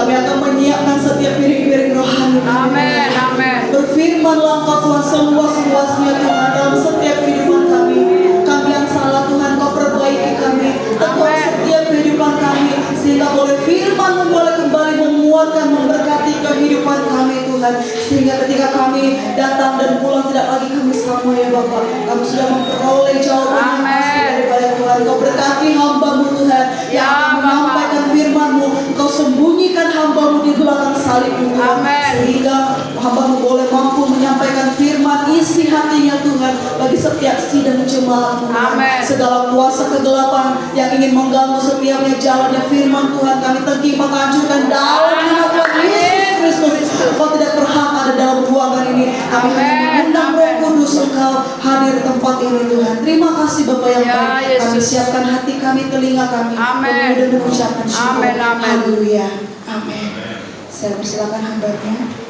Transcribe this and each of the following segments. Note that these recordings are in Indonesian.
Kami akan menyiapkan setiap piring-piring rohani. Amin, amin. Berfirmanlah Engkau Tuhan seluas-luasnya Tuhan dalam setiap kehidupan kami. Kami yang salah Tuhan, Kau perbaiki kami. Teguh setiap kehidupan kami, sehingga boleh firman-Mu boleh kembali menguatkan, memberkati kehidupan kami Tuhan. Sehingga ketika kami datang dan pulang tidak lagi kami sama ya Bapak. Kami sudah memperoleh jawaban yang pasti daripada Tuhan. Kau berkati hamba-Mu Tuhan yang akan menyampaikan firman-Mu. Kau sembunyikan hamba-Mu di belakang salib Tuhan. Sehingga hamba-Mu boleh mampu menyampaikan firman isi hatinya Tuhan bagi setiap sidang jemaat Tuhan. Segala kuasa kegelapan yang ingin mengganggu setiapnya jalannya firman Tuhan, kami tengking mengajukan dalam nama Tuhan Yesus Kristus. Kau tidak berhak ada dalam ruangan ini. Kami hanya mengundang Roh Kudus Engkau hadir di tempat ini Tuhan. Terima kasih Bapa yang baik. Kami siapkan hati kami, telinga kami, dan mengucapkan syukur. Haleluya. Amin. Saya persilakan hambanya.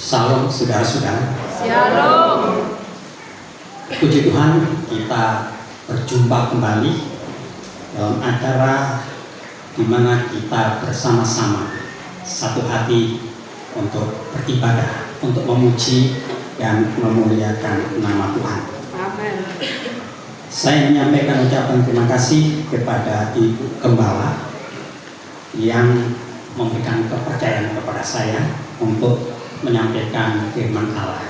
Salam saudara-saudara. Shalom. Puji Tuhan, kita berjumpa kembali dalam acara di mana kita bersama-sama satu hati untuk beribadah, untuk memuji dan memuliakan nama Tuhan. Amin. Saya menyampaikan ucapan terima kasih kepada Ibu Gembala yang memberikan kepercayaan kepada saya untuk menyampaikan firman Allah.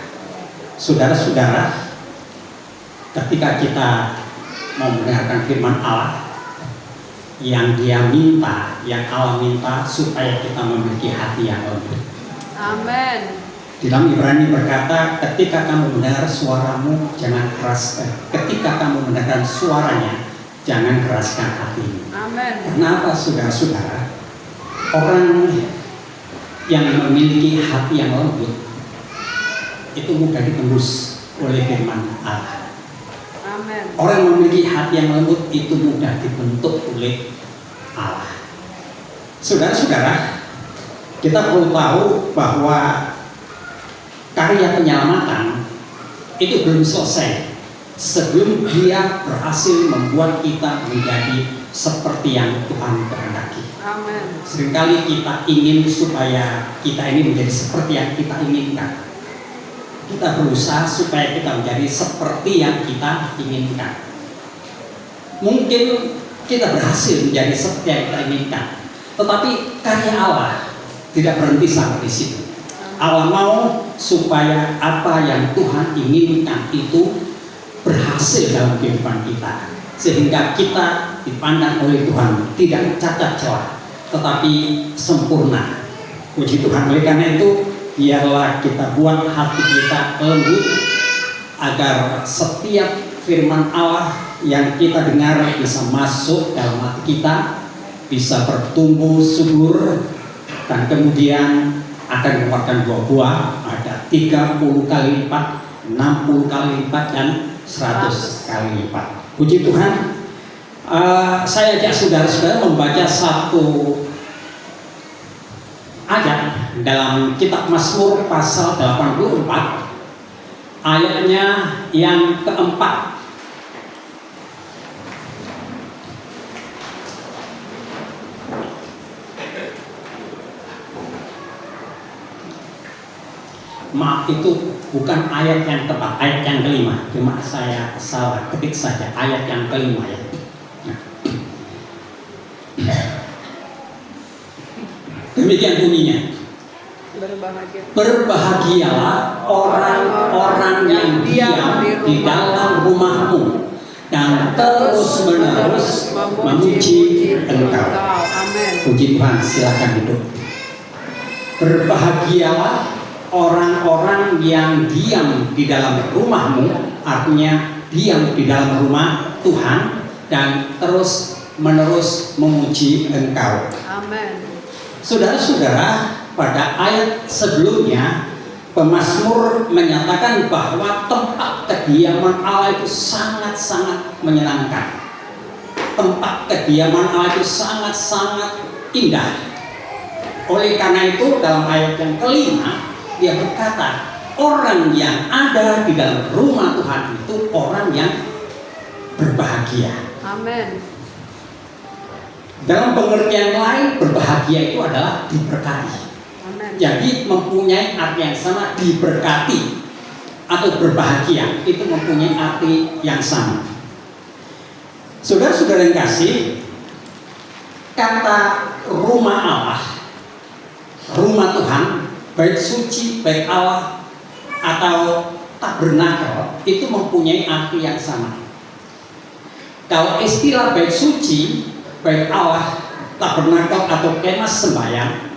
Saudara-saudara, ketika kita mau mendengarkan firman Allah, yang Dia minta, yang Allah minta supaya kita memiliki hati yang lembut. Amin. Di dalam Ibrani berkata, ketika kamu mendengar suaramu, jangan keras. Ketika kamu mendengar suaranya, jangan keraskan hatimu. Amin. Kenapa saudara-saudara? Orang yang memiliki hati yang lembut itu mudah ditembus oleh firman Allah. Amin. Orang yang memiliki hati yang lembut itu mudah dibentuk oleh Allah. Saudara-saudara, kita perlu tahu bahwa karya penyelamatan itu belum selesai sebelum Dia berhasil membuat kita menjadi seperti yang Tuhan kehendaki. Amin. Seringkali kita ingin supaya kita ini menjadi seperti yang kita inginkan. Kita berusaha supaya kita menjadi seperti yang kita inginkan. Mungkin kita berhasil menjadi seperti yang kita inginkan, tetapi karya Allah tidak berhenti sampai di situ. Allah mau supaya apa yang Tuhan inginkan itu berhasil dalam kehidupan kita, sehingga kita dipandang oleh Tuhan tidak cacat celah, tetapi sempurna. Puji Tuhan. Oleh karena itu, biarlah kita buat hati kita lembut, agar setiap firman Allah yang kita dengar bisa masuk dalam hati kita, bisa bertumbuh subur, dan kemudian akan mengeluarkan buah-buah. Ada 30 kali lipat, 60 kali lipat, dan 100 kali lipat. Puji Tuhan. Saya ajak saudara-saudara membaca satu ayat dalam kitab Mazmur pasal 84, ayatnya yang keempat. Maaf, itu bukan ayat yang tepat, ayat yang kelima. Cuma saya salah ketik saja, ayat yang kelima ya. Demikian bunyinya. Berbahagialah orang-orang yang diam di dalam rumahmu dan terus-menerus memuji Engkau. Puji Tuhan, silakan duduk. Berbahagialah orang-orang yang diam di dalam rumahmu, artinya diam di dalam rumah Tuhan dan terus-menerus memuji Engkau. Amin. Saudara-saudara, pada ayat sebelumnya pemazmur menyatakan bahwa tempat kediaman Allah itu sangat-sangat menyenangkan. Tempat kediaman Allah itu sangat-sangat indah. Oleh karena itu dalam ayat yang kelima dia berkata, orang yang ada di dalam rumah Tuhan itu orang yang berbahagia. Amin. Dalam pengertian lain, berbahagia itu adalah diberkati. Amin. Jadi mempunyai arti yang sama, diberkati atau berbahagia itu mempunyai arti yang sama. Saudara-saudara yang kasih, kata rumah Allah, rumah Tuhan, baik suci, baik Allah atau tabernakel itu mempunyai arti yang sama. Kalau istilah baik suci, baik Allah, tabernakel atau kemah sembahyang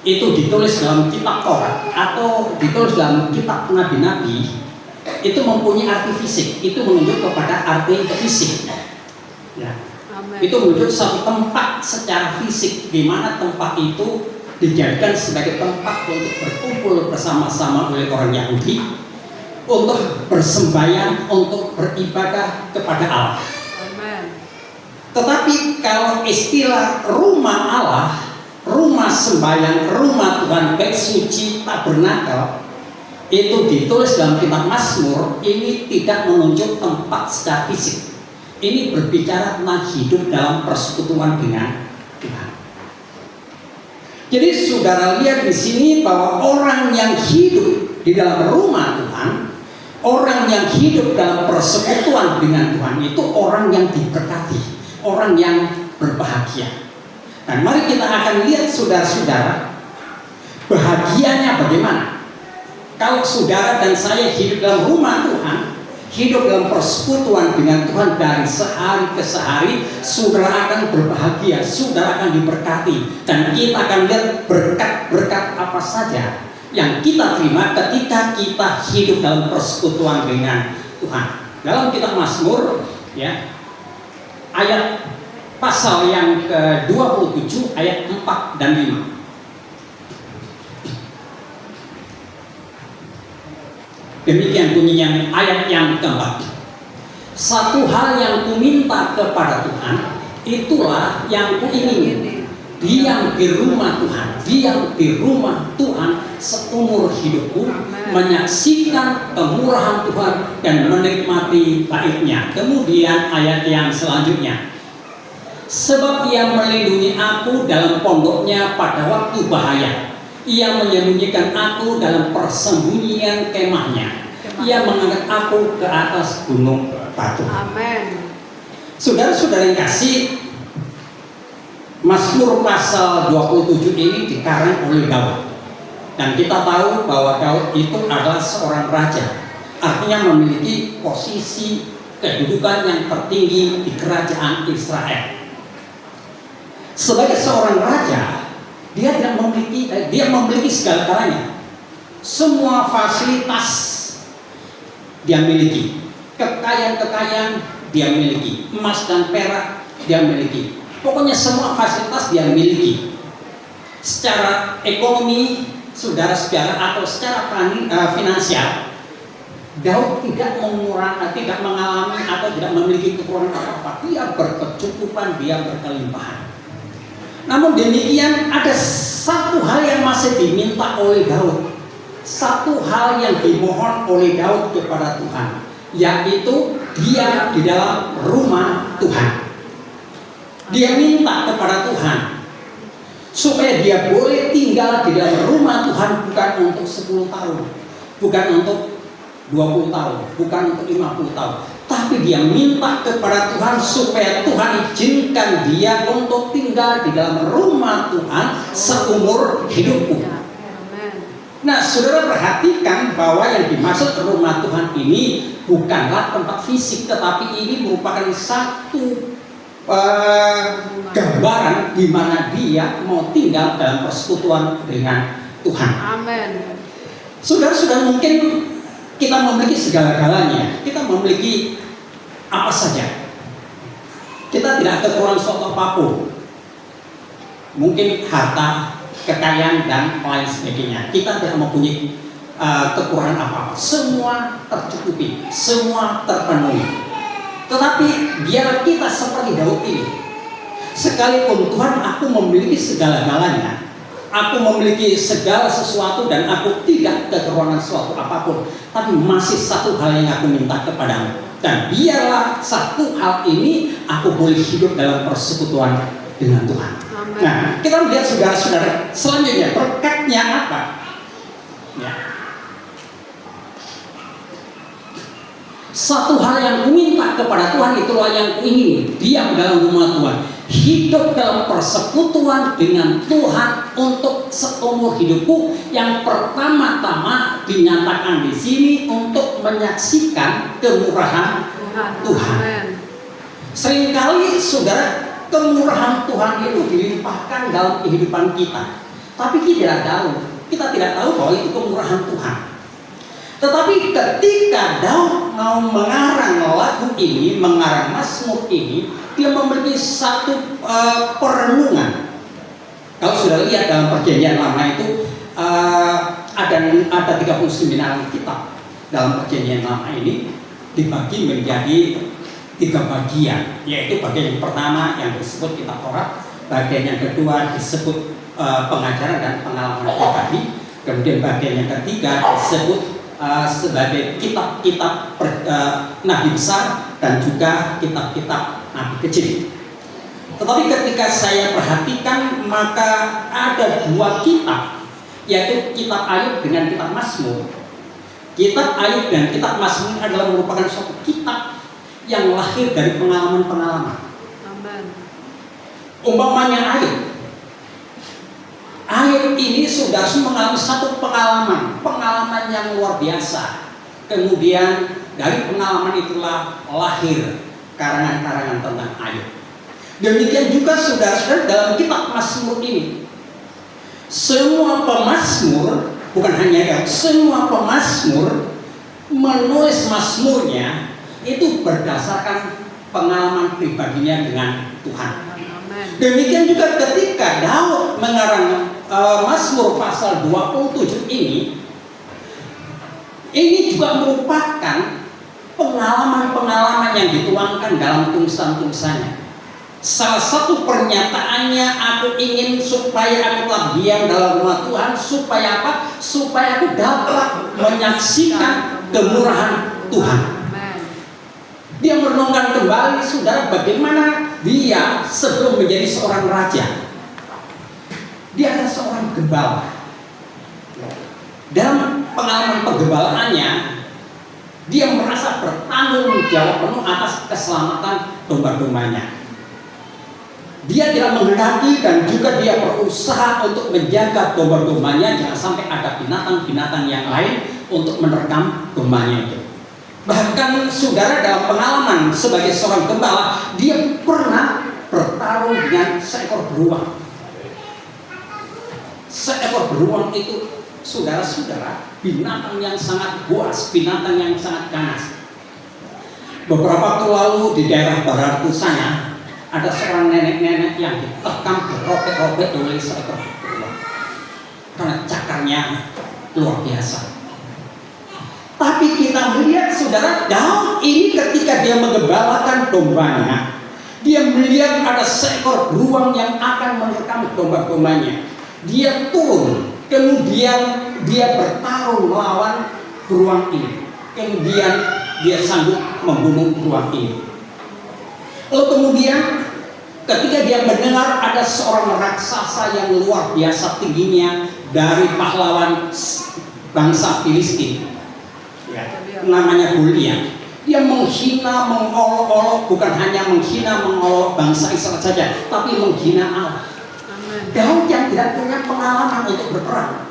itu ditulis dalam kitab Taurat atau ditulis dalam kitab nabi-nabi, itu mempunyai arti fisik, itu menunjuk kepada arti fisik. Ya. Amin. Itu menunjuk satu tempat secara fisik, di mana tempat itu dijadikan sebagai tempat untuk berkumpul bersama-sama oleh orang Yahudi untuk bersembahyang, untuk beribadah kepada Allah. Amin. Tetapi kalau istilah rumah Allah, rumah sembahyang, rumah Tuhan, baik suci, tabernakel, itu ditulis dalam kitab Mazmur, ini tidak menunjuk tempat secara fisik. Ini berbicara tentang hidup dalam persekutuan dengan Tuhan. Jadi saudara lihat di sini bahwa orang yang hidup di dalam rumah Tuhan, orang yang hidup dalam persekutuan dengan Tuhan itu orang yang diberkati, orang yang berbahagia. Dan mari kita akan lihat saudara-saudara, bahagianya bagaimana. Kalau saudara dan saya hidup dalam rumah Tuhan, hidup dalam persekutuan dengan Tuhan dari sehari ke sehari, saudara akan berbahagia, saudara akan diberkati, dan kita akan lihat berkat-berkat apa saja yang kita terima ketika kita hidup dalam persekutuan dengan Tuhan. Dalam kitab Mazmur, ya, ayat pasal yang ke-27 ayat 4 dan 5. Demikian bunyinya ayat yang keempat. Satu hal yang kuminta kepada Tuhan, itulah yang kuingini, diam di rumah Tuhan, diam di rumah Tuhan seumur hidupku, menyaksikan kemurahan Tuhan dan menikmati baiknya. Kemudian ayat yang selanjutnya, sebab Ia melindungi aku dalam pondoknya pada waktu bahaya. Ia menyembunyikan aku dalam persembunyian kemahnya. Ia mengangkat aku ke atas gunung batu. Amin. Saudara-saudara yang kasih, Mazmur pasal 27 ini dikarang oleh Daud. Dan kita tahu bahwa Daud itu adalah seorang raja. Artinya memiliki posisi kedudukan yang tertinggi di kerajaan Israel. Sebagai seorang raja, dia memiliki segala-galanya. Semua fasilitas dia miliki, kekayaan-kekayaan dia miliki, emas dan perak dia miliki. Pokoknya semua fasilitas dia miliki. Secara ekonomi, saudara-saudara, atau secara finansial, Daud tidak mengalami atau tidak memiliki kekurangan apa-apa. Dia berkecukupan, dia berkelimpahan. Namun demikian ada satu hal yang masih diminta oleh Daud, satu hal yang dimohon oleh Daud kepada Tuhan, yaitu dia di dalam rumah Tuhan. Dia minta kepada Tuhan supaya dia boleh tinggal di dalam rumah Tuhan, bukan untuk 10 tahun, bukan untuk 20 tahun, bukan untuk 50 tahun, tapi dia minta kepada Tuhan supaya Tuhan izinkan dia untuk tinggal di dalam rumah Tuhan seumur hidupku. Nah, saudara perhatikan bahwa yang dimaksud rumah Tuhan ini bukanlah tempat fisik, tetapi ini merupakan satu gambaran di mana dia mau tinggal dalam persekutuan dengan Tuhan. Amin. Saudara-saudara, mungkin kita memiliki segala-galanya, kita memiliki apa saja, kita tidak kekurangan suatu apapun, mungkin harta, kekayaan dan lain sebagainya. Kita tidak mempunyai kekurangan apa-apa. Semua tercukupi, semua terpenuhi. Tetapi biar kita seperti Daud ini, sekalipun Tuhan aku memiliki segala-galanya, aku memiliki segala sesuatu dan aku tidak kekurangan sesuatu apapun, tapi masih satu hal yang aku minta kepadamu. Dan biarlah satu hal ini aku boleh hidup dalam persekutuan dengan Tuhan. Amen. Nah, kita melihat saudara-saudara selanjutnya berkatnya apa? Ya. Satu hal yang kuminta kepada Tuhan itulah yang kuingini, diam dalam rumah Tuhan, hidup dalam persekutuan dengan Tuhan untuk seumur hidupku. Yang pertama-tama dinyatakan di sini untuk menyaksikan kemurahan Tuhan. Amen. Seringkali saudara, kemurahan Tuhan itu dilimpahkan dalam kehidupan kita, tapi kita tidak tahu bahwa itu kemurahan Tuhan. Tetapi ketika Daud mau mengarang lagu ini, mengarang mazmur ini, dia memiliki satu perenungan. Kalau sudah lihat dalam Perjanjian Lama itu ada 39 kitab dalam Perjanjian Lama ini dibagi menjadi 3 bagian, yaitu bagian yang pertama yang disebut kitab Taurat, bagian yang kedua disebut pengajaran dan pengalaman pribadi, kemudian bagian yang ketiga disebut sebagai kitab-kitab nabi besar dan juga kitab-kitab nabi kecil. Tetapi ketika saya perhatikan, maka ada 2 kitab, yaitu kitab Ayub dengan kitab Mazmur. Kitab Ayub dan kitab Mazmur adalah merupakan suatu kitab yang lahir dari pengalaman-pengalaman. Amen. Umpamanya Ayub ini sudah mengalami satu pengalaman yang luar biasa. Kemudian dari pengalaman itulah lahir karangan-karangan tentang Ayub. Demikian juga saudara-saudara dalam kitab Mazmur ini. Semua pemazmur, bukan hanya Daud, semua pemazmur menulis mazmurnya itu berdasarkan pengalaman pribadinya dengan Tuhan. Amen. Demikian juga ketika Daud mengarang Mazmur pasal 27 ini juga merupakan pengalaman-pengalaman yang dituangkan dalam tulisan-tulisannya. Salah satu pernyataannya, aku ingin supaya aku telah diam dalam rumah Tuhan, supaya apa? Supaya aku dapat menyaksikan kemurahan Tuhan. Amen. Dia merenungkan kembali, saudara, bagaimana dia sebelum menjadi seorang raja. Dia adalah seorang gembala. Dalam pengalaman penggembalaannya, dia merasa bertanggung jawab penuh atas keselamatan domba-dombanya. Dia tidak menghendaki dan juga dia berusaha untuk menjaga domba-dombanya jangan sampai ada binatang-binatang yang lain untuk menerkam dombanya itu. Bahkan saudara, dalam pengalaman sebagai seorang gembala, dia pernah bertarung dengan seekor beruang. Seekor beruang itu, saudara-saudara, binatang yang sangat buas, binatang yang sangat ganas. Beberapa waktu lalu di daerah Barat sana ada seorang nenek-nenek yang ditekan berobek-obek oleh seekor beruang karena cakarnya luar biasa. Tapi kita melihat, saudara, Daud ini ketika dia menggembalakan dombanya, dia melihat ada seekor beruang yang akan menerkam domba-dombanya. Dia turun, kemudian dia bertarung melawan beruang ini. Kemudian dia sanggup membunuh beruang ini. Lalu kemudian ketika dia mendengar ada seorang raksasa yang luar biasa tingginya dari pahlawan bangsa Filistin, ya, namanya Goliat. Dia menghina, mengolok-olok, bukan hanya menghina, mengolok bangsa Israel saja, tapi menghina Allah. Daud yang tidak punya pengalaman untuk berperang,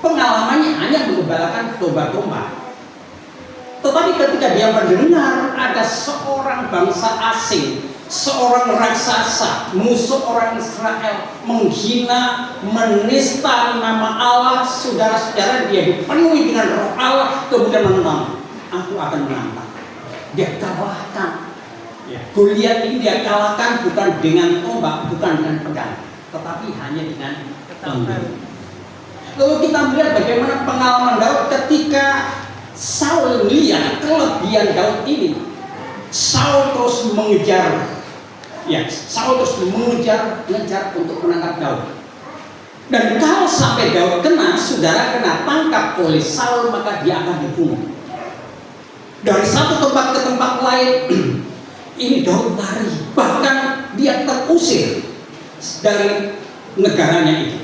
pengalamannya hanya menggembalakan domba-domba. Tetapi ketika dia mendengar ada seorang bangsa asing, seorang raksasa, musuh orang Israel, menghina, menista nama Allah, saudara-saudara, dia dipenuhi dengan roh Allah, kemudian menentang. Aku akan menantang. Dia kalahkan. Goliat ini dia kalahkan bukan dengan tombak, bukan dengan pedang, tetapi hanya dengan tembok. Lalu kita melihat bagaimana pengalaman Daud ketika Saul melihat kelebihan Daud ini. Saul terus mengejar, Saul terus mengejar untuk menangkap Daud. Dan kalau sampai Daud kena tangkap oleh Saul, maka dia akan dibunuh. Dari satu tempat ke tempat lain, ini Daud lari, bahkan dia terusir dari negaranya itu.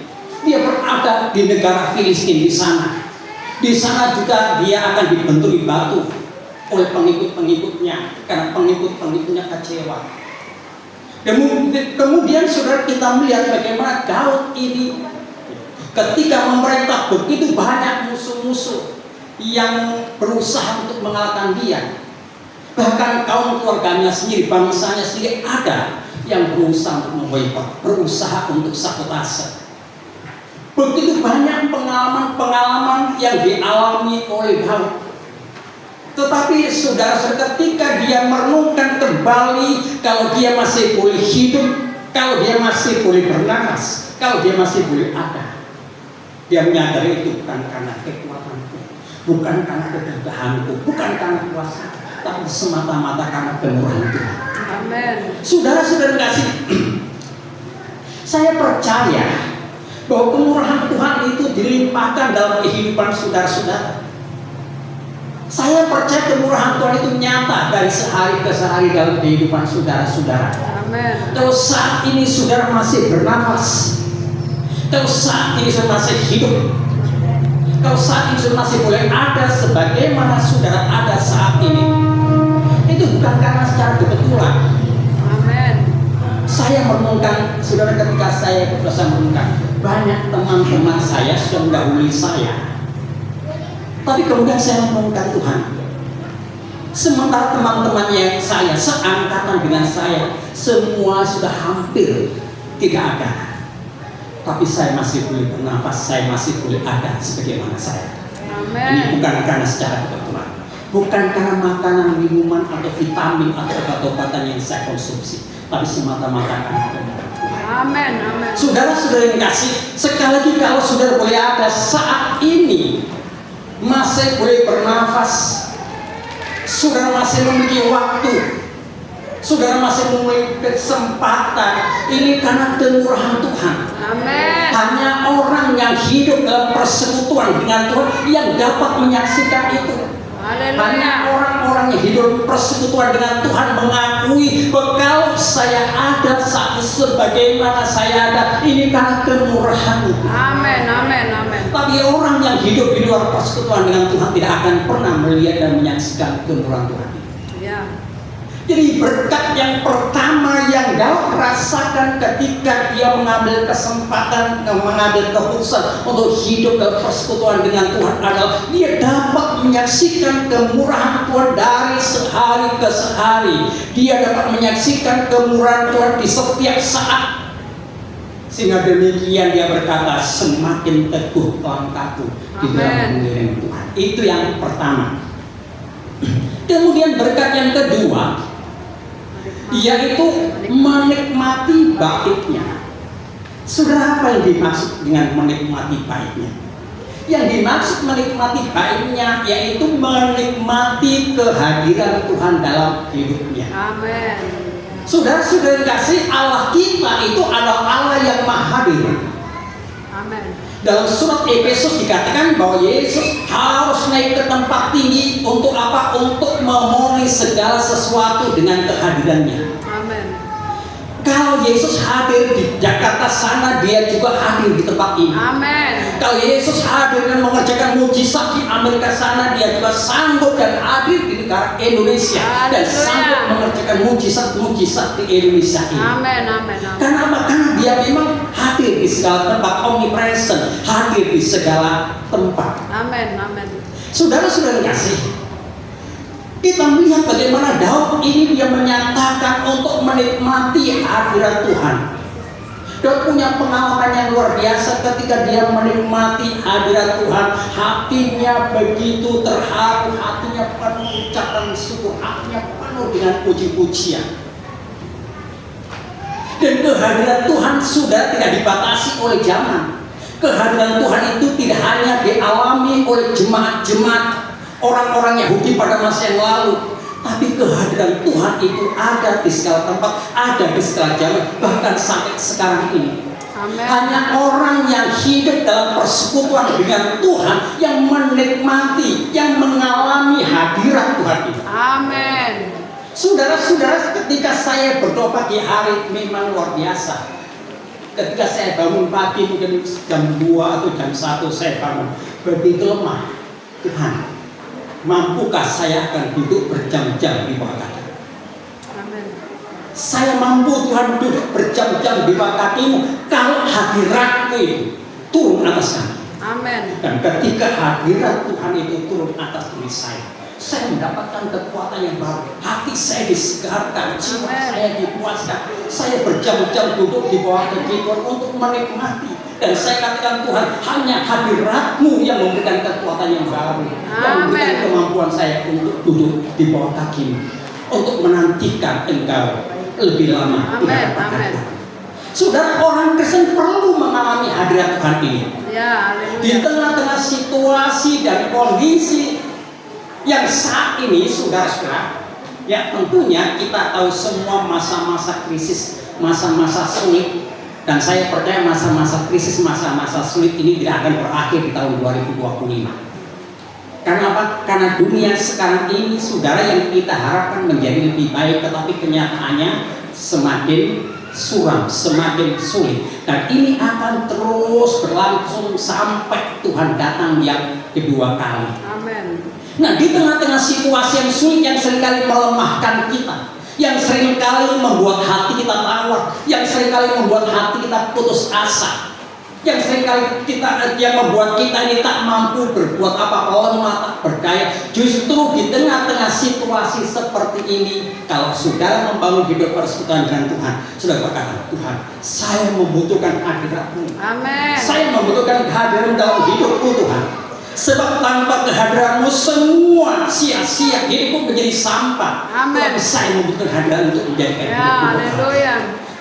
Dia berada di negara Filistin di sana. Di sana juga dia akan dibenturi batu oleh pengikut-pengikutnya, karena pengikut-pengikutnya kecewa. Kemudian saudara, kita melihat bagaimana Daud ini ketika memerintah begitu banyak musuh-musuh yang berusaha untuk mengalahkan dia. Bahkan kaum keluarganya sendiri, bangsanya sendiri ada yang berusaha untuk memboikot, berusaha untuk sabotase. Begitu banyak pengalaman-pengalaman yang dialami oleh Daud. Tetapi saudara-saudara, ketika dia merenungkan kembali kalau dia masih boleh hidup, kalau dia masih boleh bernapas, kalau dia masih boleh ada, dia menyadari itu bukan karena kekuatanku, bukan karena kegagahanku, bukan karena kuasa, tapi semata-mata karena kemurahan Tuhan. Amin. Saudara-saudara kasih, saya percaya bahwa kemurahan Tuhan itu dilimpahkan dalam kehidupan saudara-saudara. Saya percaya kemurahan Tuhan itu nyata dari sehari ke sehari dalam kehidupan saudara-saudara. Amin. Kalau saat ini saudara masih bernafas, kalau saat ini saudara masih hidup, kalau saat ini saudara masih boleh ada sebagaimana saudara ada saat ini, itu bukan karena secara kebetulan. Amin. Saya merenungkan, saudara, ketika saya berusaha merenungkan, banyak teman-teman saya sudah mendahului saya. Tapi kemudian saya merenungkan Tuhan. Sementara teman-teman yang saya seangkatan dengan saya, semua sudah hampir tidak ada. Tapi saya masih boleh bernafas, saya masih boleh ada sebagaimana saya. Amin. Ini bukan karena secara kebetulan, bukan karena makanan, minuman, atau vitamin, atau obat-obatan yang saya konsumsi, tapi semata-mata karena kemurahan Tuhan. Amin. Amin. Saudara-saudara yang kasih, sekali lagi kalau saudara boleh ada saat ini, masih boleh bernafas, saudara masih memiliki waktu, saudara masih memiliki kesempatan, ini karena kemurahan Tuhan. Amin. Hanya orang yang hidup dalam persekutuan dengan Tuhan yang dapat menyaksikan itu. Hanya Haleluya. orang-orang yang hidup persekutuan dengan Tuhan mengakui bahwa kalau saya ada saat sebagaimana saya ada, ini karena kemurahan Tuhan. Amin. Amin. Amin. Tapi orang yang hidup di luar persekutuan dengan Tuhan tidak akan pernah melihat dan menyaksikan kemurahan Tuhan. Ya. Jadi berkat yang pertama yang Daud rasakan ketika dia mengambil kesempatan, mengambil keputusan untuk hidup dalam persekutuan dengan Tuhan adalah dia dapat menyaksikan kemurahan Tuhan dari sehari ke sehari. Dia dapat menyaksikan kemurahan Tuhan di setiap saat. Sehingga demikian dia berkata, semakin teguh langkahku di dalam mengiring Tuhan. Itu yang pertama. Kemudian berkat yang kedua, yaitu menikmati baiknya. Saudara, apa yang dimaksud dengan menikmati baiknya? Yang dimaksud menikmati baiknya yaitu menikmati kehadiran Tuhan dalam hidupnya. Amin. Saudara-saudara kasih, Allah kita itu adalah Allah yang maha hadir. Amin. Dalam surat Efesus dikatakan bahwa Yesus harus naik ke tempat tinggi untuk apa? Untuk memenuhi segala sesuatu dengan kehadirannya. Amin. Kalau Yesus hadir di Jakarta sana, dia juga hadir di tempat ini. Amin. Kalau Yesus hadir dan mengerjakan mujizat di Amerika sana, dia juga sanggup dan hadir di negara Indonesia dan sanggup mengerjakan mujizat-mujizat di Indonesia ini. Amin. Amin. Karena apa? Karena dia memang hadir di segala tempat, omnipresent, hadir di segala tempat. Amin. Amin. Saudara-saudara kasih, kita melihat bagaimana Daud ini dia menyatakan untuk menikmati hadirat Tuhan. Daud punya pengalaman yang luar biasa ketika dia menikmati hadirat Tuhan. Hatinya begitu terharu, hatinya penuh ucapan syukur, hatinya penuh dengan puji-pujian. Dan kehadiran Tuhan sudah tidak dibatasi oleh zaman. Kehadiran Tuhan itu tidak hanya dialami oleh jemaat-jemaat orang-orang Yahudi pada masa yang lalu, tapi kehadiran Tuhan itu ada di segala tempat, ada di segala zaman, bahkan sampai sekarang ini. Amin. Hanya orang yang hidup dalam persekutuan dengan Tuhan yang menikmati, yang mengalami hadirat Tuhan itu. Amin. Saudara-saudara, ketika saya berdoa pagi hari memang luar biasa. Ketika saya bangun pagi mungkin jam 2 atau jam 1 saya bangun, begitu lemah. Tuhan, mampukah saya akan duduk berjam-jam di bawah kaki? Amin. Saya mampu Tuhan duduk berjam-jam di bawah kaki-Mu kalau hadirat-Mu itu turun atas kami. Amin. Dan ketika hadirat Tuhan itu turun atas diri saya mendapatkan kekuatan yang baru. Hati saya disegarkan, jiwa saya dipuaskan. Saya berjam-jam duduk di bawah kaki Tuhan untuk menikmati. Dan saya katakan Tuhan, hanya hadirat-Mu yang memberikan kekuatan yang baru, yang memberikan kemampuan saya untuk duduk di bawah kaki-Mu, untuk menantikan Engkau lebih lama. Amin. Amin. Saudara, orang Kristen perlu mengalami hadirat Tuhan ini. Ya, Di tengah-tengah situasi dan kondisi yang saat ini, saudara-saudara, ya tentunya kita tahu semua masa-masa krisis, masa-masa sulit. Dan saya percaya masa-masa krisis, masa-masa sulit ini tidak akan berakhir di tahun 2025. Karena apa? Karena dunia sekarang ini, saudara, yang kita harapkan menjadi lebih baik, tetapi kenyataannya semakin suram, semakin sulit. Dan ini akan terus berlangsung sampai Tuhan datang yang kedua kali. Amin. Nah, di tengah-tengah situasi yang sulit yang seringkali melemahkan kita, yang seringkali membuat hati kita tawar, yang seringkali membuat hati kita putus asa, yang seringkali yang membuat kita ini tak mampu berbuat apa-apa, lemah, tak berdaya. Justru di tengah-tengah situasi seperti ini, kalau saudara membangun hidup persekutuan dengan Tuhan, saudara berkata, Tuhan, saya membutuhkan hadirat-Mu. Amin. Saya membutuhkan kehadiran dalam hidupku, Tuhan. Sebab tanpa kehadiran-Mu semua sia-sia, hidupku menjadi sampah. Amin. Tapi saya membutuhkan hadirat untuk menjadikan Ya, hidupku. haleluya.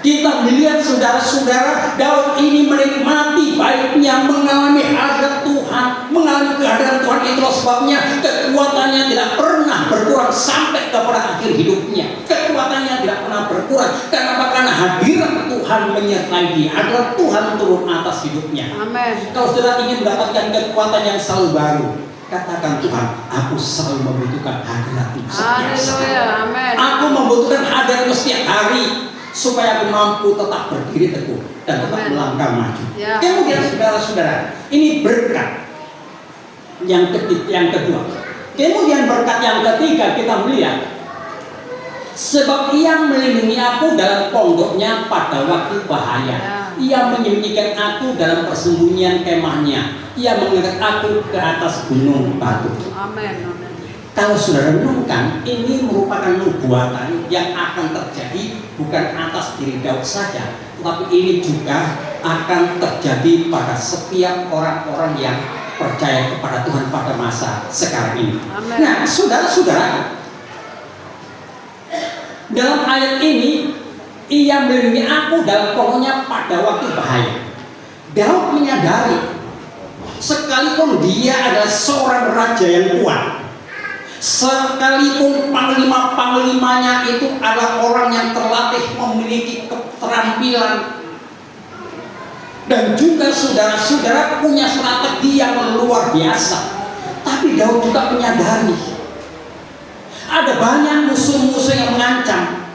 Kita melihat saudara-saudara, Daud ini menikmati baiknya mengalami hadirat Tuhan, mengalami kehadiran Tuhan. Itulah sebabnya kekuatannya tidak pernah berkurang sampai kepada akhir hidupnya. Kekuatannya tidak pernah berkurang. Karena hadirat Tuhan menyertai dia, hadirat Tuhan turun atas hidupnya. Amin. Kalau saudara ingin mendapatkan kekuatan yang selalu baru, katakan, Tuhan, aku selalu membutuhkan hadirat-Mu setiap saat. Haleluya. Amin. Aku membutuhkan hadirat-Mu setiap hari, supaya aku mampu tetap berdiri teguh dan tetap Amen. melangkah maju. Ya. Kemudian saudara-saudara, ini berkat yang kedua. Kemudian berkat yang ketiga kita melihat, sebab Ia melindungi aku dalam pondoknya pada waktu bahaya. Ya. Ia menyembunyikan aku dalam persembunyian kemahnya. Ia mengangkat aku ke atas gunung batu. Amin. Amin. Kalau saudara renungkan, ini merupakan nubuatan yang akan terjadi bukan atas diri Daud saja, tetapi ini juga akan terjadi pada setiap orang-orang yang percaya kepada Tuhan pada masa sekarang ini. Amin. Nah, saudara-saudara, dalam ayat ini, Ia melindungi aku dalam pokoknya pada waktu bahaya. Daud menyadari, sekalipun dia adalah seorang raja yang kuat, sekalipun panglima-panglimanya itu adalah orang yang terlatih, memiliki keterampilan, dan juga saudara-saudara punya strategi yang luar biasa, tapi Daud juga menyadari ada banyak musuh-musuh yang mengancam.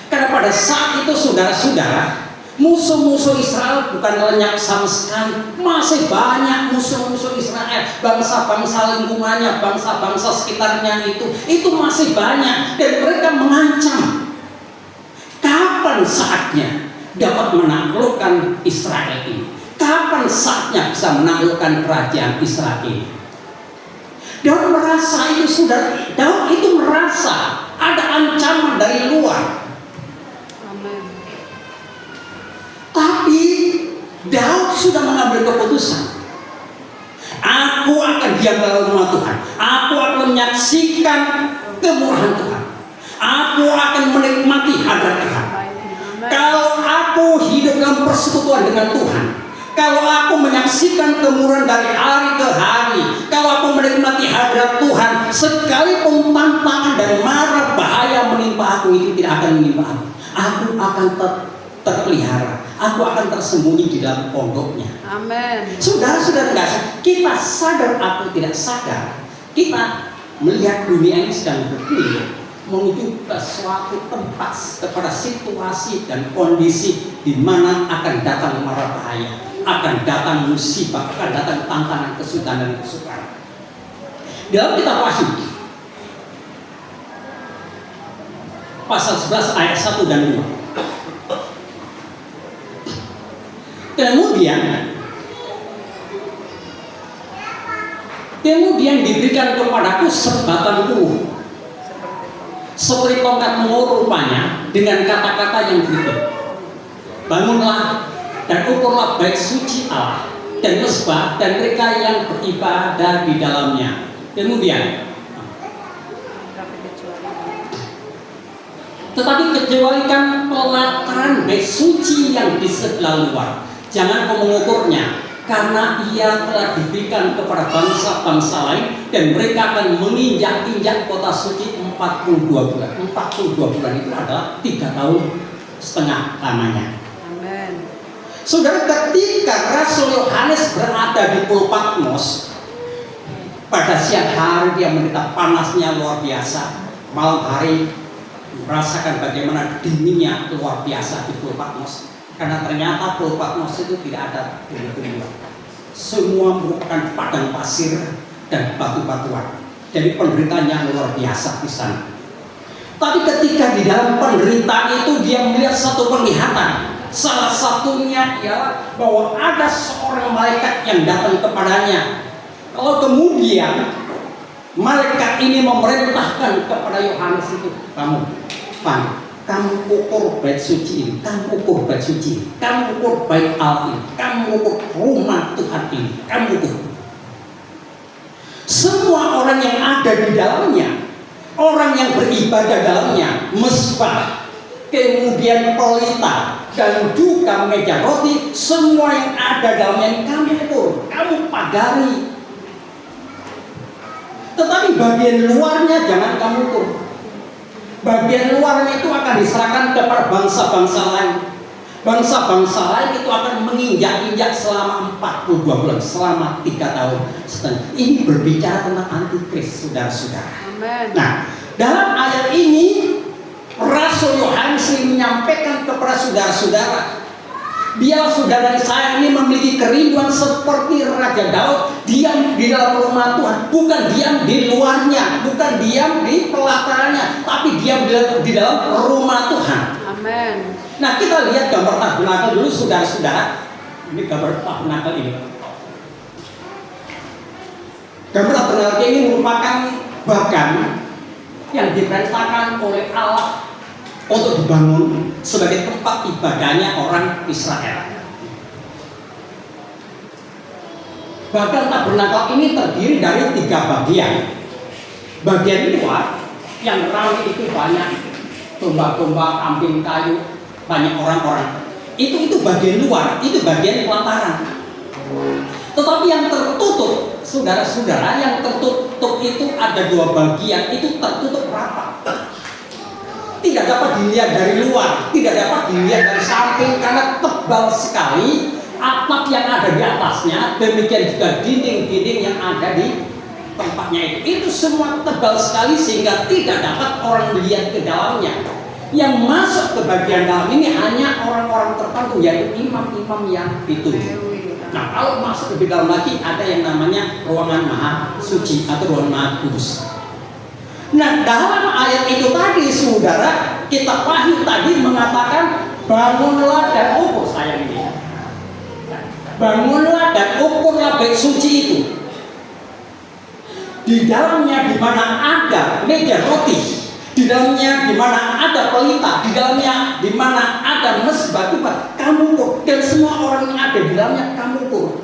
Karena pada saat itu saudara-saudara, musuh-musuh Israel bukan lenyap sama sekali. Masih banyak musuh-musuh Israel, bangsa-bangsa lingkungannya, bangsa-bangsa sekitarnya itu masih banyak, dan mereka mengancam. Kapan saatnya dapat menaklukkan Israel ini? Kapan saatnya bisa menaklukkan kerajaan Israel ini? Daud merasa itu, saudara. Daud itu merasa ada ancaman dari luar. Tapi Daud sudah mengambil keputusan. Aku akan diam dalam rumah Tuhan. Aku akan menyaksikan kemurahan Tuhan. Aku akan menikmati hadirat Tuhan. Kalau aku hidup dalam persekutuan dengan Tuhan, Kalau aku menyaksikan kemurahan dari hari ke hari, kalau aku menikmati hadirat Tuhan, sekalipun tantangan dan mara bahaya menimpa aku, itu tidak akan menimpa aku. Aku akan terpelihara, aku akan tersembunyi di dalam pondoknya. Amin. Saudara-saudara, kita sadar atau tidak sadar, kita melihat dunia ini sedang bergulir menuju ke suatu tempat, kepada situasi dan kondisi di mana akan datang mara bahaya, akan datang musibah, akan datang tantangan, kesulitan dan kesukaran. Dalam kitab Wahyu pasal 11 ayat 1 dan 2. Kemudian diberikan kepadaku sebatan buruh seperti tongkat mengurut rupanya, dengan kata-kata yang berikut: bangunlah dan ukurlah bait suci Allah dan mezbah dan mereka yang beribadah di dalamnya. Kemudian, tetapi kecualikan pelataran bait suci yang di sebelah luar, jangan kau mengukurnya, karena ia telah diberikan kepada bangsa-bangsa lain dan mereka akan menginjak-injak kota suci 42 bulan. 42 bulan itu adalah 3,5 tahun lamanya. Amin. Saudara, ketika Rasul Yohanes berada di Pulau Patmos, pada siang hari dia menderita panasnya luar biasa, malam hari merasakan bagaimana dinginnya luar biasa di Pulau Patmos. Karena ternyata Pulau Patmos itu tidak ada tumbuh-tumbuhan, semua merupakan padang pasir dan batu-batuan. Jadi penderitaannya luar biasa di sana. Tapi ketika di dalam penderitaan itu dia melihat satu penglihatan. Salah satunya ialah bahwa ada seorang malaikat yang datang kepadanya. Kalau kemudian malaikat ini memerintahkan kepada Yohanes itu, kamu ukur bait suci ini, kamu ukur bait suci ini, kamu ukur bait Allah ini, kamu ukur rumah Tuhan ini, kamu ukur. Semua orang yang ada di dalamnya, orang yang beribadah dalamnya, mezbah, kemudian pelita, dan juga meja roti, semua yang ada dalamnya kamu ukur, kamu pagari. Tetapi bagian luarnya jangan kamu ukur. Bagian luarnya itu akan diserahkan kepada bangsa-bangsa lain. Bangsa-bangsa lain itu akan menginjak-injak selama 42 bulan, selama 3,5 tahun. Ini berbicara tentang antikris, saudara-saudara. Amen. Nah, dalam ayat ini Rasul Yohanes menyampaikan kepada saudara-saudara, biar saudara saya ini memiliki kerinduan seperti Raja Daud, diam di dalam rumah Tuhan, bukan diam di luarnya, bukan diam di pelatarannya, tapi diam di dalam rumah Tuhan. Amin. Nah, kita lihat gambar tabernakel dulu, saudara-saudara. Ini gambar tabernakel ini. Gambar tabernakel ini merupakan bagan yang diperintahkan oleh Allah untuk dibangun sebagai tempat ibadahnya orang Israel. Bagan tabernakel ini terdiri dari 3 bagian. Bagian luar yang ramai itu banyak domba-domba, kambing kayu, banyak orang-orang. Itu bagian luar, itu bagian pelataran. Tetapi yang tertutup, saudara-saudara, yang tertutup itu ada 2 bagian, itu tertutup rapat. Tidak dapat dilihat dari luar, tidak dapat dilihat dari samping karena tebal sekali atap yang ada di atasnya, demikian juga dinding-dinding yang ada di tempatnya itu. Itu semua tebal sekali sehingga tidak dapat orang melihat ke dalamnya. Yang masuk ke bagian dalam ini hanya orang-orang tertentu, yaitu imam-imam yang ditunjuk. Nah, kalau masuk lebih dalam lagi ada yang namanya ruangan maha suci atau ruangan maha kudus. Nah, dalam ayat itu tadi, saudara, kitab Wahyu tadi mengatakan bangunlah dan ukur, sayang ini. Bangunlah dan ukurlah bait suci itu. Di dalamnya di mana ada meja roti, di dalamnya di mana ada pelita, di dalamnya di mana ada mezbah Tuhan, kamu ukur, dan semua orang yang ada di dalamnya kamu ukur.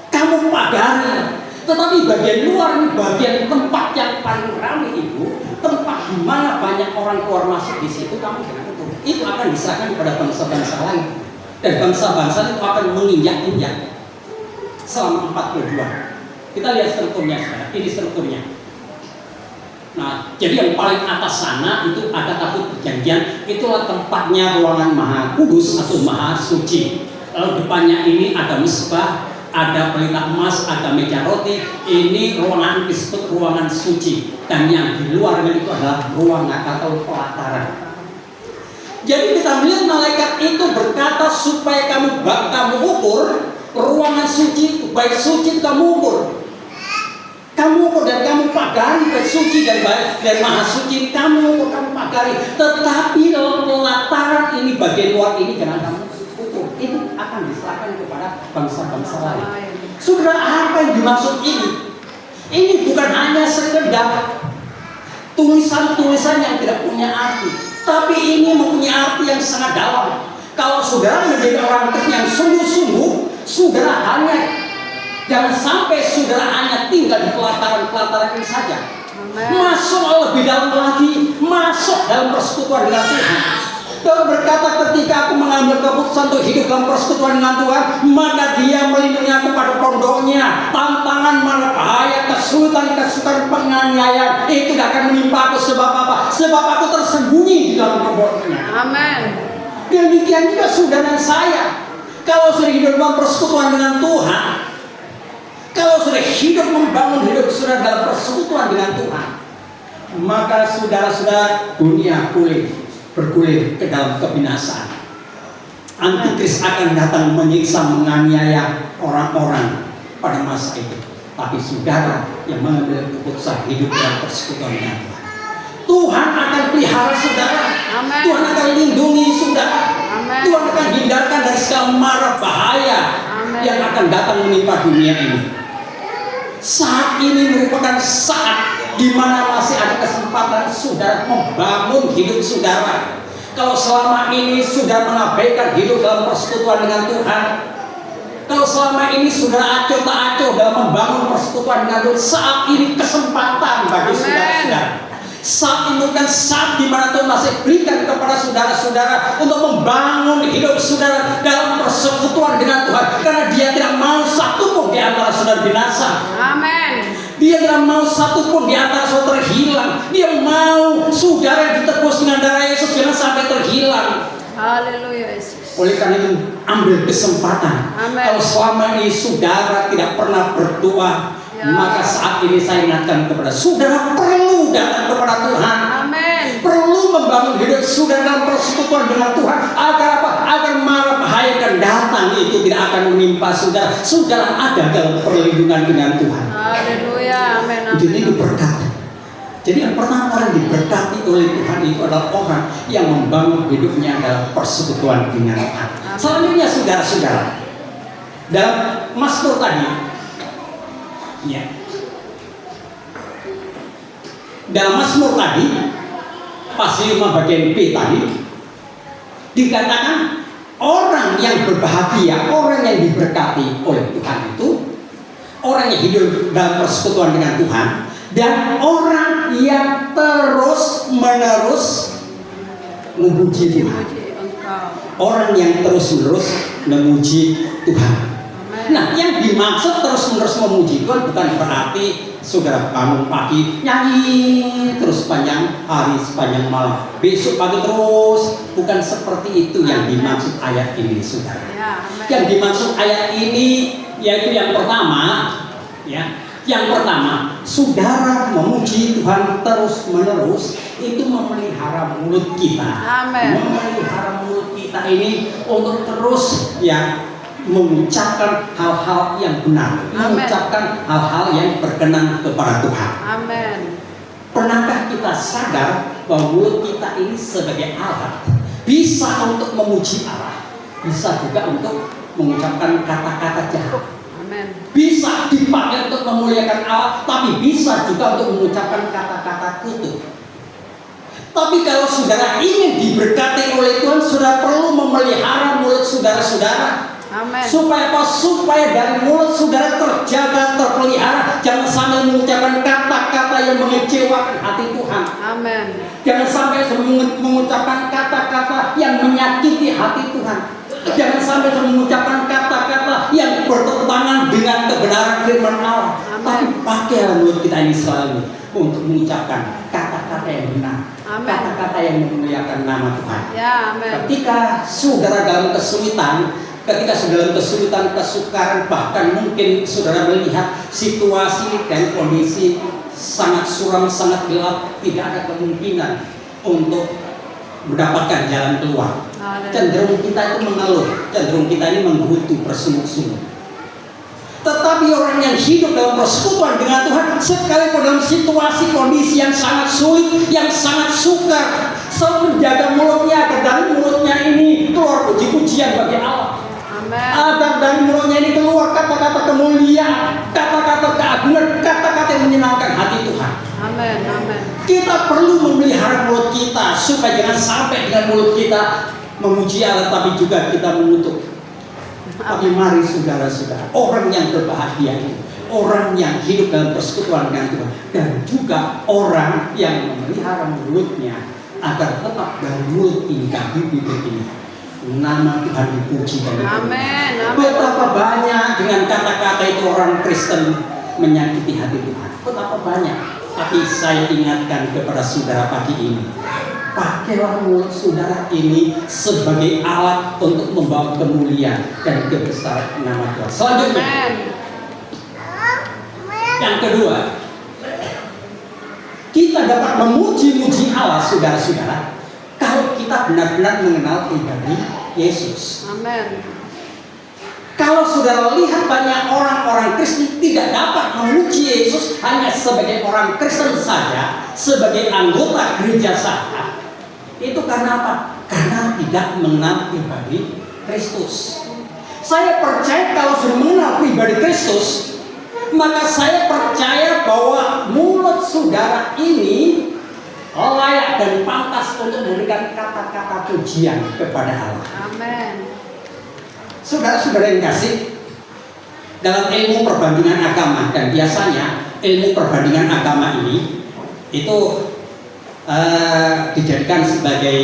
Kamu pagari. Tetapi bagian luar, bagian tempat yang paling ramai itu, tempat di mana banyak orang keluar masuk di situ, kamu jangan ukur. Itu akan diserahkan kepada bangsa-bangsa lain. Dan bangsa-bangsa itu akan menginjak-injak selama 42. Kita lihat strukturnya sekarang. Ini strukturnya. Nah, jadi yang paling atas sana itu ada tabut perjanjian. Itulah tempatnya ruangan Maha Kudus atau Maha Suci. Lalu depannya ini ada mezbah, ada pelita emas, ada meja roti. Ini ruangan disebut ruangan suci. Dan yang di luarnya itu adalah ruangan atau pelataran. Jadi kita melihat malaikat itu berkata supaya kamu ukur ruangan suci, baik suci kamu ukur. Kamu ukur dan kamu pagari, baik suci dan maha suci kamu ukur, kamu pagari. Tetapi pelataran ini bagian luar ini jangan kamu ukur. Itu akan diserahkan kepada bangsa-bangsa lain. Saudara, apa yang dimaksud ini? Ini bukan hanya sekedar tulisan-tulisan yang tidak punya arti, tapi ini mempunyai arti yang sangat dalam. Kalau saudara menjadi orang Kristen yang sungguh-sungguh, saudara jangan sampai saudara hanya tinggal di pelataran-pelataran ini saja. Masuk lebih dalam lagi, masuk dalam persekutuan dengan Tuhan. Tuhan berkata, ketika aku mengambil keputusan untuk hidup dalam persekutuan dengan Tuhan, maka Dia melindungi aku pada pondoknya. Tantangan, mara bahaya, kesulitan, penganiayaan itu tidak akan menimpa aku. Sebab apa? Sebab aku tersembunyi di dalam pondoknya. Amin. Demikian juga saudara saya. Kalau sudah hidup dalam persekutuan dengan Tuhan, kalau sudah hidup membangun hidup saudara dalam persekutuan dengan Tuhan, maka saudara-saudara dunia bergulir ke dalam kebinasaan. Antikris akan datang menyiksa, menganiaya orang-orang pada masa itu. Tapi saudara yang mengambil keputusan hidup dalam persekutuan dengan Tuhan, Tuhan akan pelihara saudara. Amen. Tuhan akan lindungi saudara. Amen. Tuhan akan hindarkan dari segala mara bahaya yang akan datang menimpa dunia ini. Saat ini merupakan saat di mana masih ada kesempatan saudara membangun hidup saudara. Kalau selama ini sudah mengabaikan hidup dalam persekutuan dengan Tuhan, kalau selama ini sudah acuh tak acuh dalam membangun persekutuan dengan Tuhan, saat ini kesempatan bagi saudara-saudara. Saat ini kan saat di mana Tuhan masih berikan kepada saudara-saudara untuk membangun hidup saudara dalam persekutuan dengan Tuhan, karena Dia tidak mau satu pun di antara saudara binasa. Amin. Dia tidak mau satu pun di antara saudara terhilang. Dia mau saudara ditebus dengan darah Yesus jangan sampai terhilang. Haleluya Yesus. Oleh karena itu ambil kesempatan. Amen. Kalau selama ini saudara tidak pernah berdoa, maka saat ini saya ingatkan kepada saudara perlu datang kepada Tuhan. Amin. Perlu membangun hidup saudara dalam persekutuan dengan Tuhan. Agar apa? Agar mara bahaya akan datang itu tidak akan menimpa saudara. Saudara ada dalam perlindungan dengan Tuhan. Haleluya. Amin. Jadi itu berkat. Jadi yang pertama orang diberkati oleh Tuhan itu adalah orang yang membangun hidupnya dalam persekutuan dengan Tuhan. Selanjutnya saudara-saudara, dalam Mazmur tadi, ya, dalam Mazmur tadi, pasal 5 bagian B tadi, dikatakan orang yang berbahagia, orang yang diberkati oleh Tuhan itu, orang yang hidup dalam persekutuan dengan Tuhan, dan orang yang terus menerus memuji Tuhan. Orang yang terus menerus memuji Tuhan. Nah, yang dimaksud terus menerus memuji Tuhan bukan berarti saudara bangun pagi nyanyi terus sepanjang hari, sepanjang malam, besok pagi terus. Bukan seperti itu yang dimaksud ayat ini, saudara. Yang dimaksud ayat ini yaitu yang pertama, ya. Yang pertama, saudara memuji Tuhan terus menerus itu memelihara mulut kita. Amen. Memelihara mulut kita ini untuk terus mengucapkan hal-hal yang benar. Amen. Mengucapkan hal-hal yang berkenan kepada Tuhan. Amen. Pernahkah kita sadar bahwa mulut kita ini sebagai alat bisa untuk memuji Allah, bisa juga untuk mengucapkan kata-kata jahat. Bisa dipakai untuk memuliakan Allah, tapi bisa juga untuk mengucapkan kata-kata kutuk. Tapi kalau saudara ingin diberkati oleh Tuhan, saudara perlu memelihara mulut saudara-saudara. Amen. Supaya apa? Supaya dari mulut saudara terjaga, terpelihara. Jangan sampai mengucapkan kata-kata yang mengecewakan hati Tuhan. Amen. Jangan sampai mengucapkan kata-kata yang menyakiti hati Tuhan. Jangan sampai kamu mengucapkan kata-kata yang bertentangan dengan kebenaran firman Allah. Amin. Tapi pakailah mulut kita ini selalu untuk mengucapkan kata-kata yang benar, Amin. kata-kata yang memuliakan nama Tuhan. Ya, amin. Ketika saudara dalam kesulitan, kesukaran, bahkan mungkin saudara melihat situasi dan kondisi sangat suram, sangat gelap, tidak ada kemungkinan untuk mendapatkan jalan keluar. Cenderung kita itu mengeluh, cenderung kita ini menggerutu bersungguh-sungguh. Tetapi orang yang hidup dalam persekutuan dengan Tuhan, sekalipun dalam situasi kondisi yang sangat sulit, yang sangat sukar, selalu menjaga mulutnya agar dari mulutnya ini keluar puji-pujian bagi Allah. Amin. Agar dari mulutnya ini keluar kata-kata kemuliaan, kata-kata keagungan, kata-kata yang menyenangkan hati Tuhan. Amin. Amin. Kita perlu memelihara mulut kita supaya jangan sampai dengan mulut kita memuji Allah tapi juga kita mengutuk. Tapi mari saudara-saudara, orang yang berbahagia itu orang yang hidup dalam persekutuan dengan Tuhan, dan juga orang yang memelihara mulutnya agar tetap dari mulut ini dan bibir ini nama Tuhan dipuji dan dipuji. Amin. Betapa banyak dengan kata-kata itu orang Kristen menyakiti hati Tuhan. Betapa banyak. Tapi saya ingatkan kepada saudara pagi ini, pakailah mulut saudara ini sebagai alat untuk membawa kemuliaan dan kebesaran nama Tuhan. Selanjutnya, Amin. yang kedua, kita dapat memuji-muji Allah saudara-saudara kalau kita benar-benar mengenal pribadi Yesus. Amin. Kalau saudara lihat banyak orang-orang Kristen tidak dapat memuji Yesus hanya sebagai orang Kristen saja, sebagai anggota gereja saja. Itu karena apa? Karena tidak mengenal pribadi Kristus. Saya percaya kalau sudah mengenal pribadi Kristus, maka saya percaya bahwa mulut saudara ini layak dan pantas untuk memberikan kata-kata pujian kepada Allah. Amin. Saudara-saudara yang kasih, dalam ilmu perbandingan agama, dan biasanya ilmu perbandingan agama ini itu dijadikan sebagai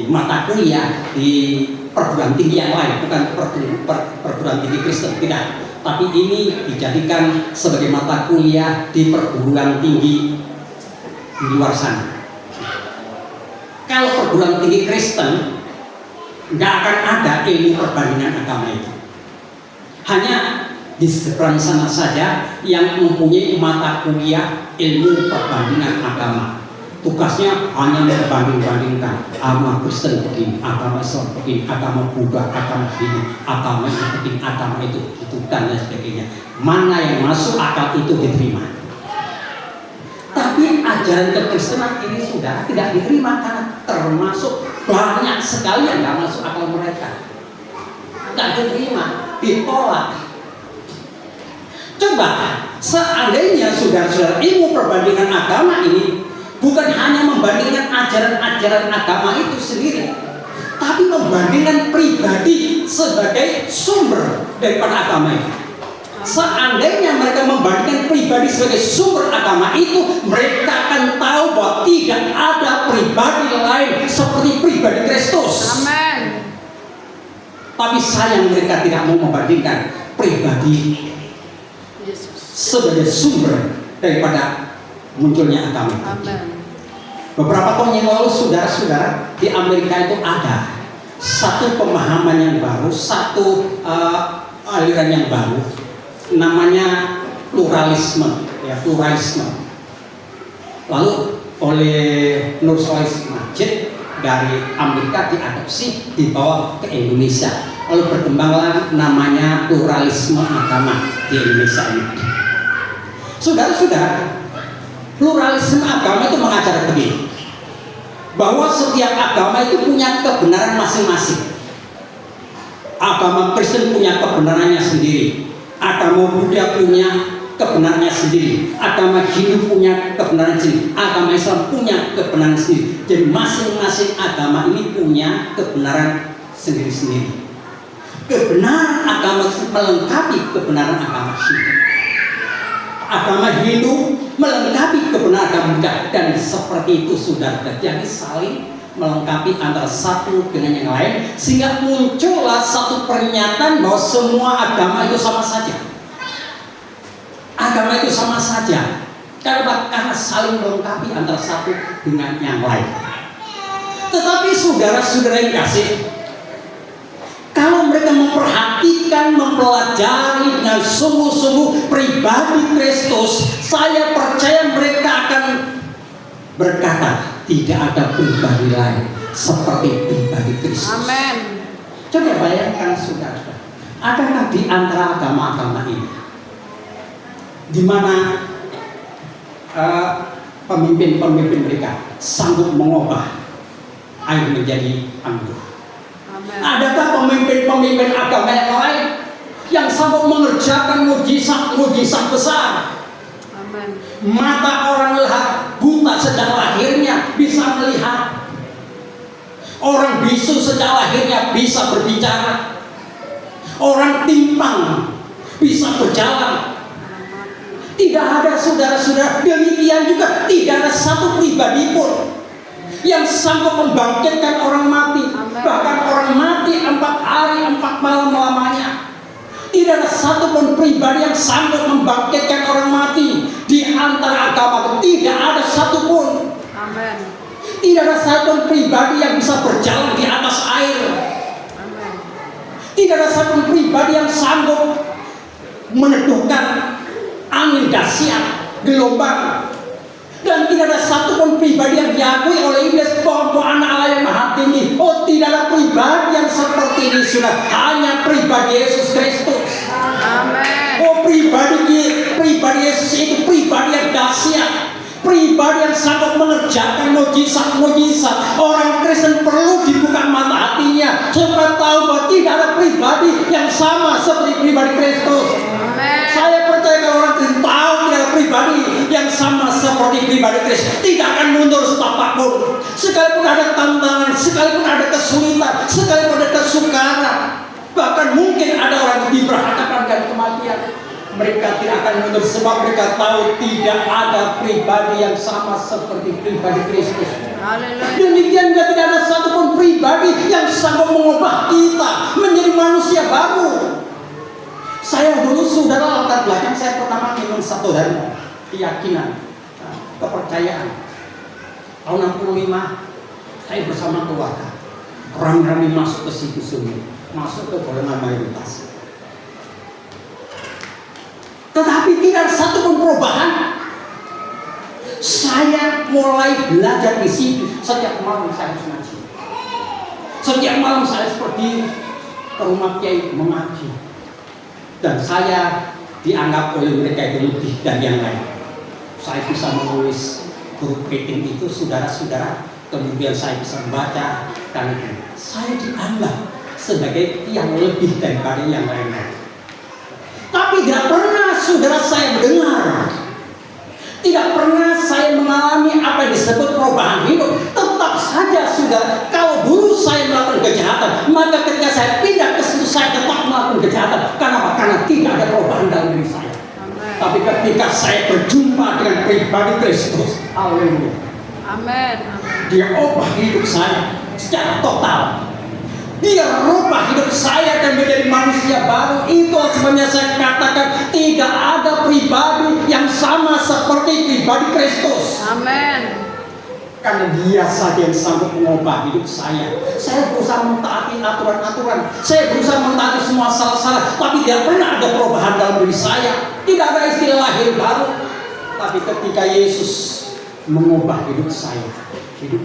mata kuliah di perguruan tinggi yang lain, bukan perguruan tinggi Kristen, tidak. Tapi ini dijadikan sebagai mata kuliah di perguruan tinggi di luar sana. Kalau perguruan tinggi Kristen, nggak akan ada ilmu perbandingan agama itu. Hanya di seberang sana saja yang mempunyai mata kuliah ilmu perbandingan agama. Tugasnya hanya membanding-bandingkan agama Kristen begini, agama Islam begini, agama Buddha, agama Hindu, agama itu begini, agama itu dan lain sebagainya. Mana yang masuk akal itu diterima. Tapi ajaran kekristenan ini sudah tidak diterima karena termasuk banyak sekali yang nggak masuk akal mereka, nggak diterima, ditolak. Coba seandainya saudara-saudara ilmu perbandingan agama ini bukan hanya membandingkan ajaran-ajaran agama itu sendiri, tapi membandingkan pribadi sebagai sumber daripada agama itu. Seandainya mereka membandingkan pribadi sebagai sumber agama itu, mereka akan tahu bahwa tidak ada pribadi lain seperti pribadi Kristus. Amin. Tapi sayang mereka tidak mau membandingkan pribadi Yesus. sebagai sumber daripada munculnya agama itu. Amin. Beberapa tahun yang lalu saudara-saudara di Amerika itu ada satu pemahaman yang baru, satu aliran yang baru, namanya pluralisme, ya pluralisme. Lalu oleh Nur Solis Majid dari Amerika diadopsi dibawa ke Indonesia. Lalu berkembanglah namanya pluralisme agama di Indonesia ini. Saudara-saudara, pluralisme agama itu mengajar begini, bahwa setiap agama itu punya kebenaran masing-masing. Agama Kristen punya kebenarannya sendiri, agama Buddha punya kebenarannya sendiri, agama Hindu punya kebenaran sendiri, agama Islam punya kebenaran sendiri. Jadi masing-masing agama ini punya kebenaran sendiri-sendiri. Kebenaran agama melengkapi kebenaran agama Hindu. Agama Hindu melengkapi kebenaran agama Buddha, dan seperti itu saudara. Jadi saling melengkapi antara satu dengan yang lain, sehingga muncullah satu pernyataan bahwa semua agama itu sama saja. Agama itu sama saja. Karena saling melengkapi antara satu dengan yang lain. Tetapi saudara-saudara yang kasih, kalau mereka memperhatikan, mempelajari dengan sungguh-sungguh pribadi Kristus, saya percaya mereka akan berkata, tidak ada pribadi lain seperti pribadi Kristus. Amin. Coba bayangkan saudara, adakah di antara agama-agama ini di mana pemimpin-pemimpin mereka sanggup mengubah air menjadi anggur? Amin. Adakah pemimpin-pemimpin agama yang lain yang sanggup mengerjakan mujizat besar? Amin. Mata orang buta sejak lahirnya bisa melihat. Orang bisu sejak lahirnya bisa berbicara. Orang timpang bisa berjalan. Tidak ada saudara-saudara, demikian juga tidak ada satu pribadi pun yang sanggup membangkitkan orang mati. Amen. Bahkan orang mati 4 hari 4 malam lamanya. Tidak ada satu pun pribadi yang sanggup membangkitkan orang mati di antara agama. Tidak ada satu pun. Amin. Tidak ada satu pun pribadi yang bisa berjalan di atas air. Amin. Tidak ada satu pun pribadi yang sanggup meneduhkan angin dahsyat, gelombang. Dan tidak ada satu pun pribadi yang diakui oleh Iblis bahwa anak Allah yang maha tinggi. Oh, tidak ada pribadi yang seperti ini, sudah. Hanya pribadi Yesus Kristus. Amin. Oh, pribadi Yesus itu pribadi yang dahsyat, pribadi yang sangat mengerjakan mujizat-mujizat. Orang Kristen perlu dibuka mata hatinya supaya tahu bahwa tidak ada pribadi yang sama seperti pribadi Kristus. Amin. Saya percaya kalau orang Kristen tahu tidak ada pribadi yang sama seperti pribadi Kristus, tidak akan mundur setapak pun. Sekalipun ada tantangan, sekalipun ada kesulitan, sekalipun ada kesukaran, bahkan mungkin ada orang yang diberhadapan dengan kematian, mereka tidak akan mundur sebab mereka tahu tidak ada pribadi yang sama seperti pribadi Kristus. Haleluya. Demikian juga tidak ada satupun pribadi yang sanggup mengubah kita menjadi manusia baru. Saya dulu, saudara, latar belakang saya pertama minum satu dari keyakinan, kepercayaan. Tahun 65 saya bersama keluarga rame-rame masuk ke situ sungai, masuk ke golongan mayoritas. Tetapi tidak satu pun perubahan. Saya mulai belajar di sini. Setiap malam saya harus ngaji. Setiap malam saya seperti ke rumah kiai mengaji. Dan saya dianggap oleh mereka itu lebih dari yang lain. Saya bisa menulis huruf rating itu, saudara-saudara. Kemudian saya bisa membaca. Dan saya dianggap sebagai yang lebih daripada yang lain-lain. Tapi tidak pernah saudara saya mendengar, tidak pernah saya mengalami apa yang disebut perubahan hidup. Tetap saja saudara, kalau dulu saya melakukan kejahatan, maka ketika saya pindah ke situ saya tetap melakukan kejahatan. Kenapa? Karena tidak ada perubahan dalam diri saya. Amin. Tapi ketika saya berjumpa dengan pribadi Kristus, haleluya, Amin. Dia ubah hidup saya secara total. Dia rubah hidup saya dan menjadi manusia baru. Itulah sebabnya saya katakan tidak ada pribadi yang sama seperti pribadi Kristus. Amin. Karena Dia saja yang sanggup mengubah hidup saya. Saya berusaha mentaati aturan-aturan, saya berusaha mentaati semua salah-salah, tapi tidak pernah ada perubahan dalam diri saya. Tidak ada istilah lahir baru. Tapi ketika Yesus mengubah hidup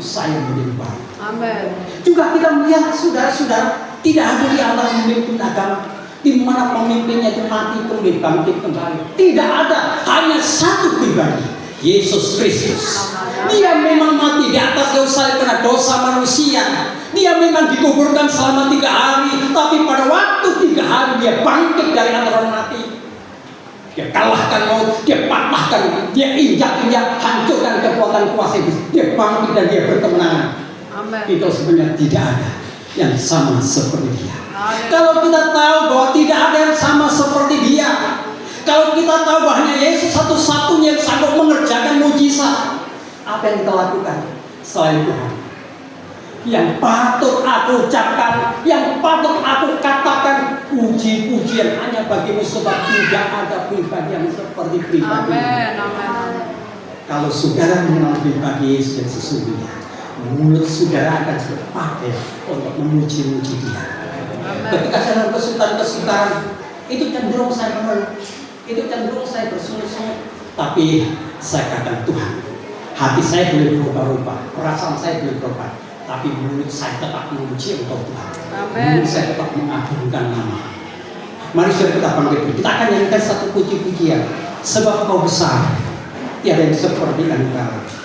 saya menjadi baru. Amin. Juga kita melihat saudara-saudara, tidak ada di antara pemimpin agama di mana pemimpinnya itu mati kemudian bangkit kembali. Tidak ada, hanya satu pribadi, Yesus Kristus. Dia memang mati di atas kayu salib karena dosa manusia. Dia memang dikuburkan selama 3 hari, tapi pada waktu 3 hari dia bangkit dari antara orang mati. Dia kalahkan maut, dia patahkan, dia injak-injak, hancurkan kekuatan kuasa iblis. Dia bangkit dan dia berkemenangan. Amin. Itu sebenarnya tidak ada yang sama seperti Dia. Amin. Kalau kita tahu bahwa tidak ada yang sama seperti Dia, kalau kita tahu bahwa hanya Yesus satu-satunya yang sanggup mengerjakan mujizat, apa yang kita lakukan selain Tuhan? yang patut aku ucapkan, yang patut aku katakan, puji-pujian hanya bagimu, sebab tidak ada pribadi yang seperti pribadi. Amin. Amin. Kalau saudara mengenal pribadi Yesus yang sesungguhnya, mulut saudara akan dipakai untuk memuji-muji Dia. Amin. Ketika saya dalam kesulitan-kesulitan, itu cenderung saya mengeluh, itu cenderung saya bersungut-sungut. Tapi saya katakan, Tuhan, hati saya boleh berubah-ubah, perasaan saya boleh berubah, tapi mulut saya tetap memuji Engkau Tuhan. Amin. Mulut saya tetap mengagungkan nama. Mari saudara kita bangkit. Kita akan nyanyikan satu puji-pujian. Sebab Kau besar, tiada yang seperti Engkau.